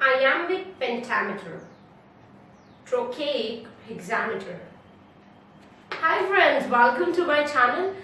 iambic pentameter, trochaic hexameter. Hi friends, welcome to my channel.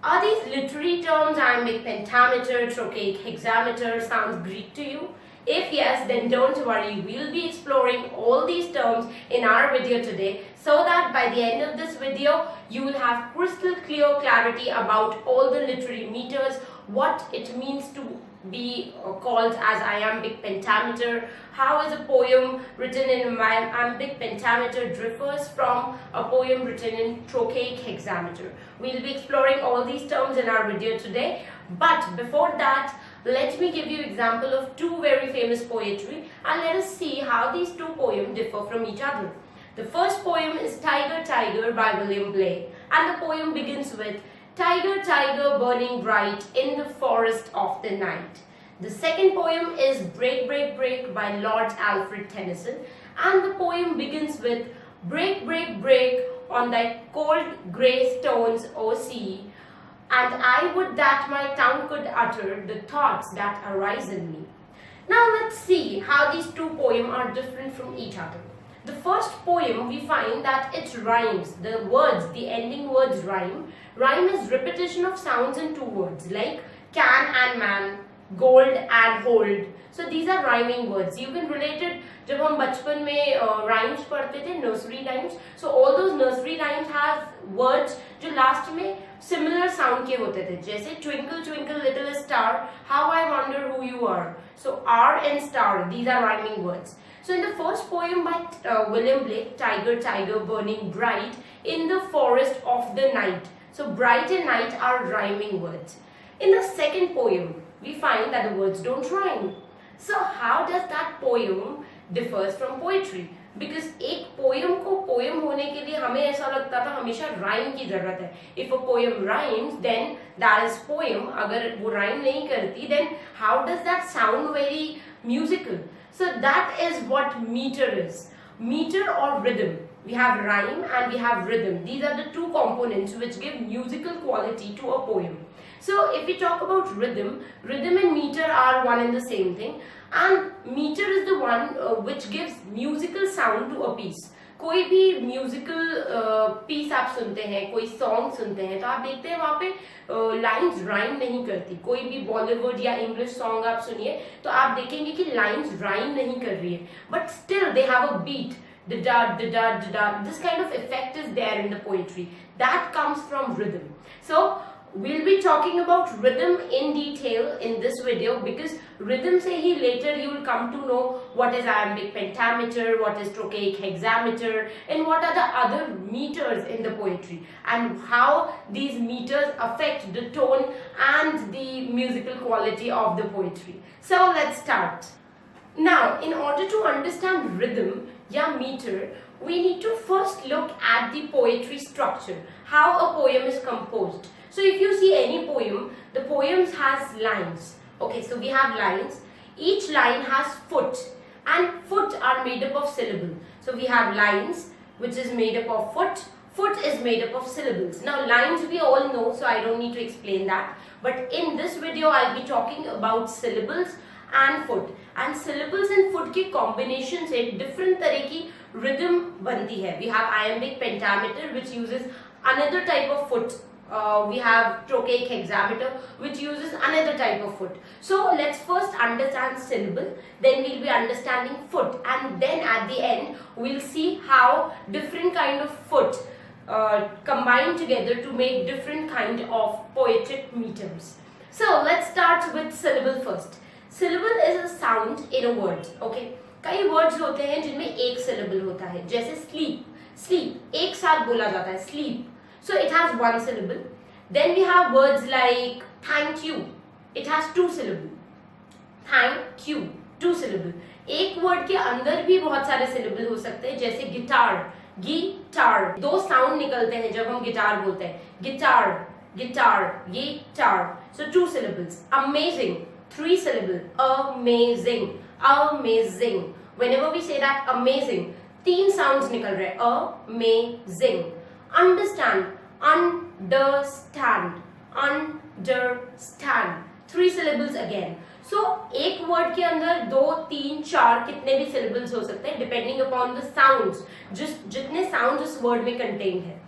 Are these literary terms, iambic pentameter, trochaic hexameter, sounds Greek to you? If yes, then don't worry, we'll be exploring all these terms in our video today so that by the end of this video, you will have crystal clear clarity about all the literary meters, what it means to be called as iambic pentameter, how is a poem written in iambic pentameter differs from a poem written in trochaic hexameter. We'll be exploring all these terms in our video today, but before that, let me give you example of two very famous poetry and let us see how these two poems differ from each other. The first poem is Tiger, Tiger by William Blake, and the poem begins with Tiger, tiger, burning bright in the forest of the night. The second poem is Break, Break, Break by Lord Alfred Tennyson, and the poem begins with Break, break, break on thy cold grey stones, O sea, and I would that my tongue could utter the thoughts that arise in me. Now let's see how these two poems are different from each other. The first poem, we find that it rhymes. The words, the ending words rhyme. Rhyme is repetition of sounds in two words like can and man, gold and hold. So these are rhyming words. You can relate it जब हम बचपन में rhymes पढ़ते थे, nursery rhymes. So all those nursery rhymes have words जो last में similar sound के होते थे. जैसे twinkle twinkle little star, how I wonder who you are. So R and star, these are rhyming words. So in the first poem by William Blake, Tiger, tiger, burning bright in the forest of the night. So bright and night are rhyming words. In the second poem, we find that the words don't rhyme. So how does that poem differs from poetry? Because एक poem को poem होने के लिए हमें ऐसा लगता था हमेशा rhyme की जरूरत है. If a poem rhymes, then that is poem. अगर वो rhyme नहीं करती, then how does that sound very musical? So that is what meter is. Meter or rhythm. We have rhyme and we have rhythm. These are the two components which give musical quality to a poem. So if we talk about rhythm, rhythm and meter are one and the same thing. And meter is the one which gives musical sound to a piece. कोई भी musical piece आप सुनते हैं, कोई song सुनते हैं, तो आप देखते हैं वहाँ पे लाइंस राइम नहीं करती. कोई भी बॉलीवुड या इंग्लिश सॉन्ग आप सुनिए तो आप देखेंगे कि लाइंस राइम नहीं कर रही है, but still they have a beat. This kind of effect is there in the poetry. That comes from rhythm. So we'll be talking about rhythm in detail in this video because rhythm se hi later you will come to know what is iambic pentameter, what is trochaic hexameter, and what are the other meters in the poetry and how these meters affect the tone and the musical quality of the poetry. So let's start. Now, in order to understand rhythm, meter, we need to first look at the poetry structure, how a poem is composed. So if you see any poem, the poems has lines. Okay, so we have lines. Each line has foot, and foot are made up of syllable. So we have lines which is made up of foot. Foot is made up of syllables. Now lines we all know, so I don't need to explain that. But in this video, I'll be talking about syllables and foot. And syllables and foot के combination से different तरह की rhythm बनती है. We have iambic pentameter which uses another type of foot. We have trochaic hexameter which uses another type of foot. So let's first understand syllable, then we'll be understanding foot, and then at the end we'll see how different kind of foot combine together to make different kind of poetic meters. So let's start with syllable first. Syllable is a sound in a word. Okay, कई words होते हैं जिनमें एक syllable होता है, जैसे sleep. Sleep एक साथ बोला जाता है, sleep. So it has one syllable. Then we have words like thank you. It has two syllable. Thank you, two syllable. एक word के अंदर भी बहुत सारे syllable हो सकते हैं, जैसे guitar, guitar. दो sound निकलते हैं जब हम guitar बोलते हैं. Guitar, guitar, guitar. So two syllables. Amazing, three syllable. Amazing, amazing. Whenever we say that amazing, तीन sounds निकल रहे हैं. Amazing. Understand, understand, understand. Three syllables again. सो एक वर्ड के अंदर 2, 3, 4 कितने भी सिलेबल्स हो सकते हैं डिपेंडिंग अपॉन द साउंड्स, जितने साउंड्स उस वर्ड में कंटेन है.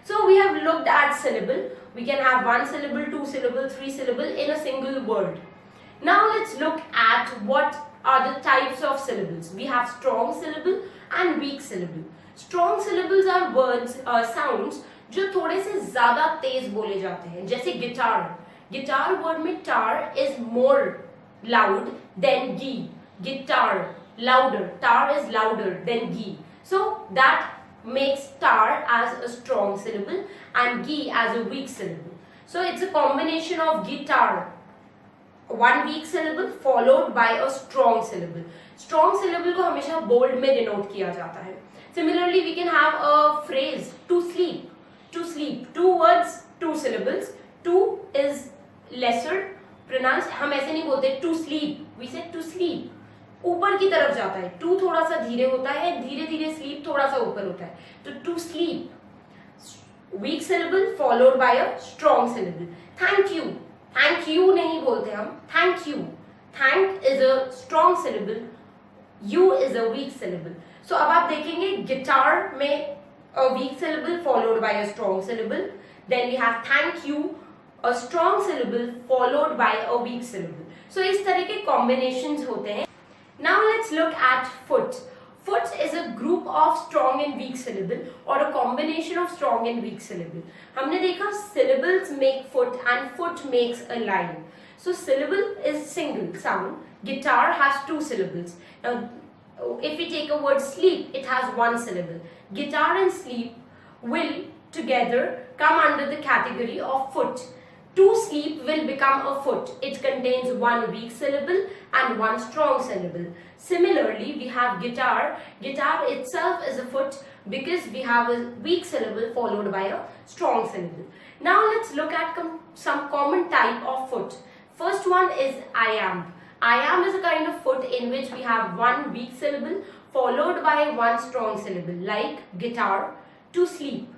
So we have looked at syllable. We can have 1 syllable, 2 syllable, 3 syllable in a single word. Now let's look at what are the types of syllables. We have strong syllable and weak syllable. Strong syllables are words, sounds जो थोड़े से ज्यादा तेज बोले जाते हैं, जैसे guitar. Guitar word में tar is more loud than gi. Guitar louder. Tar is louder than gi. So that makes tar as a strong syllable and gi as a weak syllable. So it's a combination of guitar, one weak syllable followed by a strong syllable. Strong syllable को हमेशा bold में denote किया जाता है. Similarly, we can have a phrase to sleep. To sleep, 2 words, 2 syllables. To is lesser pronounced. हम ऐसे नहीं बोलते to sleep. We say to sleep. ऊपर की तरफ जाता है. to थोड़ा सा धीरे होता है, धीरे धीरे sleep थोड़ा सा ऊपर होता है. तो to sleep. Weak syllable followed by a strong syllable. Thank you. Thank you नहीं बोलते हम. Thank you. Thank is a strong syllable. You is a weak syllable. So अब आप देखेंगे guitar में a weak syllable followed by a strong syllable. Then we have thank you, a strong syllable followed by a weak syllable. So इस तरह के combinations होते हैं. Now let's look at foot. Foot is a group of strong and weak syllable or a combination of strong and weak syllable. हमने देखा syllables make foot and foot makes a line. So syllable is single sound. Guitar has 2 syllables. Now if we take a word sleep, it has 1 syllable. Guitar and sleep will together come under the category of foot. To sleep will become a foot. It contains 1 weak syllable and 1 strong syllable. Similarly, we have guitar. Guitar itself is a foot because we have a weak syllable followed by a strong syllable. Now let's look at some common type of foot. First one is iamb. Iamb is a kind of foot in which we have 1 weak syllable followed by 1 strong syllable, like guitar, to sleep.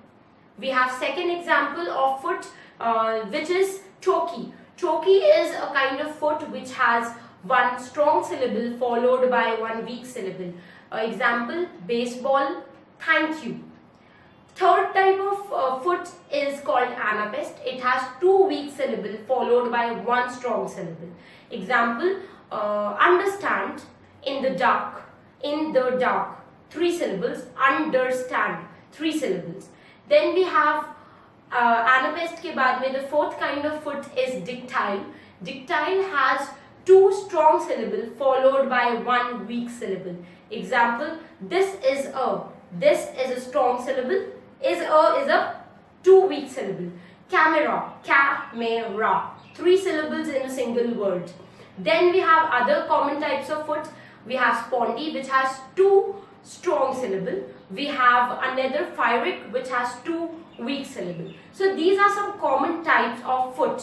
We have second example of foot which is choki. Choki is a kind of foot which has 1 strong syllable followed by 1 weak syllable. Example, baseball, thank you. Third type of foot is called anapest. It has 2 weak syllable followed by 1 strong syllable. Example, understand, in the dark, 3 syllables, understand, 3 syllables. Then we have anapest के बाद में the fourth kind of foot is dictile. Dictile has 2 strong syllable followed by 1 weak syllable. Example, this is a strong syllable, is a 2 weak syllable. Camera, 3 syllables in a single word. Then we have other common types of foot. We have spondy, which has 2 strong syllable. We have another pyrrhic, which has 2 weak syllable. So these are some common types of foot.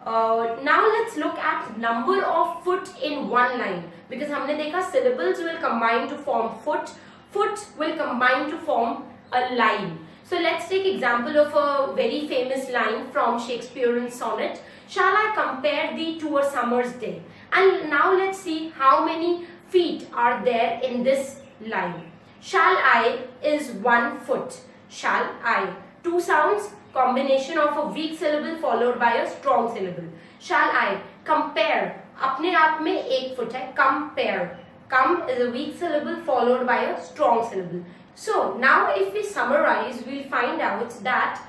Now let's look at number of foot in one line, because हमने देखा syllables will combine to form foot, foot will combine to form a line. So let's take example of a very famous line from Shakespearean sonnet. Shall I compare thee to a summer's day? And now let's see how many feet are there in this line. Shall I is 1 foot. Shall I. 2 sounds, combination of a weak syllable followed by a strong syllable. Shall I. Compare. अपने आप में 1 foot है. Compare. Come is a weak syllable followed by a strong syllable. So now if we summarize, we'll find out that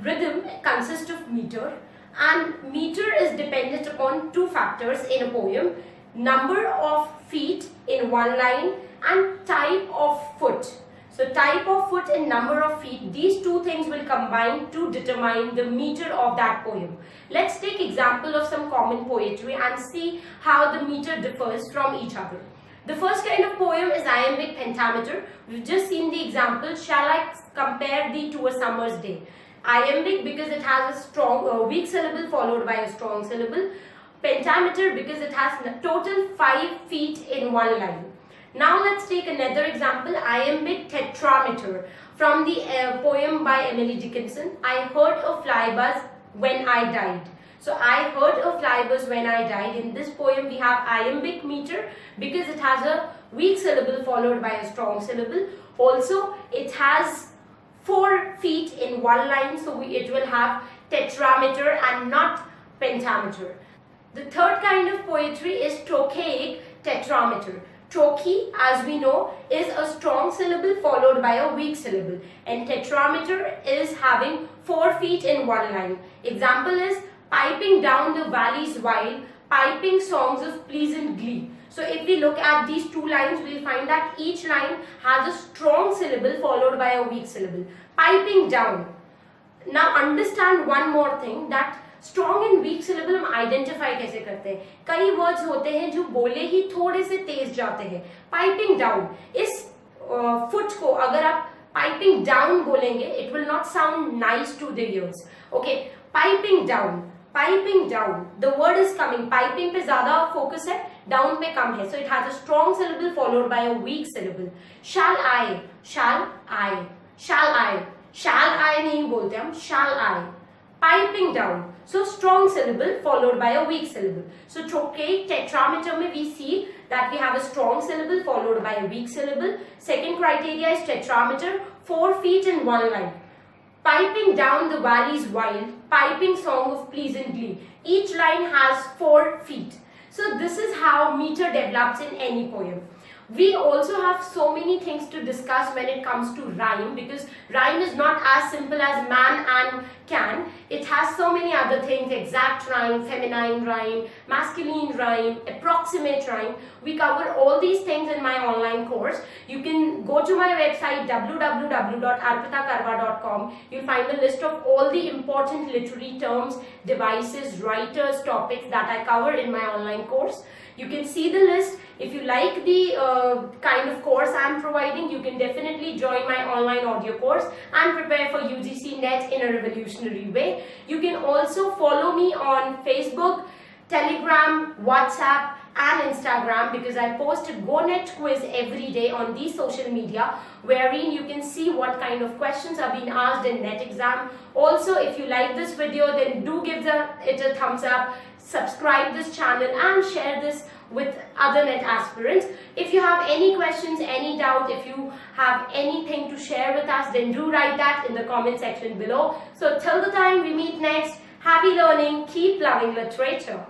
rhythm consists of meter, and meter is dependent upon 2 factors in a poem: number of feet in one line and type of foot. So type of foot and number of feet, these 2 things will combine to determine the meter of that poem. Let's take example of some common poetry and see how the meter differs from each other. The first kind of poem is iambic pentameter. We've just seen the example, shall I compare thee to a summer's day. Iambic because it has a strong weak syllable followed by a strong syllable. Pentameter because it has total 5 feet in one line. Now let's take another example, iambic tetrameter from the poem by Emily Dickinson. I heard a fly buzz when I died. So I heard a flyers when I died. In this poem we have iambic meter because it has a weak syllable followed by a strong syllable. Also it has 4 feet in one line, so it will have tetrameter and not pentameter. The third kind of poetry is trochaic tetrameter. Trochee, as we know, is a strong syllable followed by a weak syllable, and tetrameter is having 4 feet in one line. Example is piping down the valleys while piping songs of pleasant glee. So if we look at these 2 lines, we'll find that each line has a strong syllable followed by a weak syllable. Piping down. Now understand one more thing, that strong and weak syllable हम identify कैसे करते हैं. कई words होते हैं जो बोले ही थोड़े से तेज जाते हैं. पाइपिंग डाउन, इस फुट को अगर आप पाइपिंग डाउन बोलेंगे it will not sound nice to the ears. Okay, piping down, piping down, the word is coming. Piping पे ज्यादा फोकस है, डाउन पे कम है, so it has a strong syllable followed by a weak syllable. Shall I, shall I, shall I, shall I नहीं बोलते हम, शैल आई. Piping down, so strong syllable followed by a weak syllable. So trochaic tetrameter mein we see that we have a strong syllable followed by a weak syllable. Second criteria is tetrameter, 4 feet in one line. Piping down the valleys wild, piping song of pleasant glee. Each line has 4 feet. So this is how meter develops in any poem. We also have so many things to discuss when it comes to rhyme, because rhyme is not as simple as man and can. It has so many other things: exact rhyme, feminine rhyme, masculine rhyme, approximate rhyme. We cover all these things in my online course. You can go to my website www.arpitakarwa.com. You'll find a list of all the important literary terms, devices, writers, topics that I cover in my online course. You can see the list. If you like the kind of course I am providing, you can definitely join my online audio course and prepare for UGC NET in a revolutionary way. You can also follow me on Facebook, Telegram, WhatsApp and Instagram, because I post a GoNet quiz every day on these social media, wherein you can see what kind of questions are being asked in NET exam. Also, if you like this video, then do give it a thumbs up, subscribe this channel and share this with other NET aspirants. If you have any questions, any doubt, if you have anything to share with us, then do write that in the comment section below. So till the time we meet next, happy learning, keep loving literature.